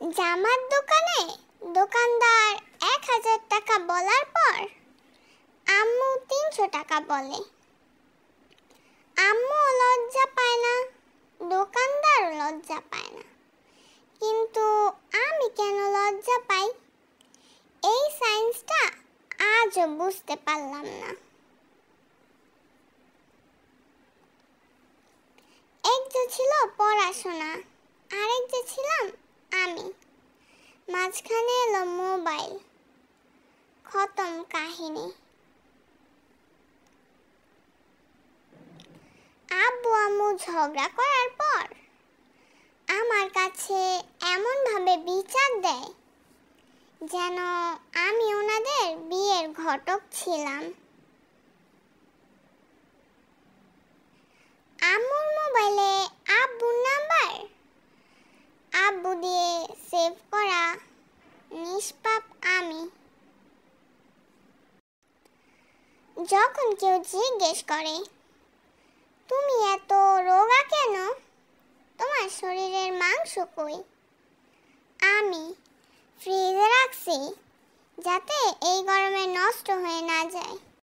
জামার দোকানে দোকানদার 1000 টাকা বলার পর আম্মু 300 টাকা বলে। আম্মু লজ্জা পায় না, দোকানদারও লজ্জা পায় না, কিন্তু আমি কেন লজ্জা পাই? এই সায়েন্সটা আজও বুঝতে পারলাম না। এক যে ছিল পড়াশোনা, আরেক যে ছিলাম আমি। মাঝখানে এলো মোবাইল, খতম কাহিনী। আব্বু আম্মু ঝগড়া করার পর আমার কাছে এমন ভাবে বিচার দেয় যেন আমি ওনাদের বিয়ের ঘটক ছিলাম। আম্মুর মোবাইলে আব্বুর নাম্বার, আব্বু দিয়ে সেভ করা নিষ্পাপ আমি। যখন কেউ জিজ্ঞেস করে তুমি এত রোগা কেন, তোমার শরীরের মাংস কই, আমি ফ্রিজে রাখছি যাতে এই গরমে নষ্ট হয়ে না যায়।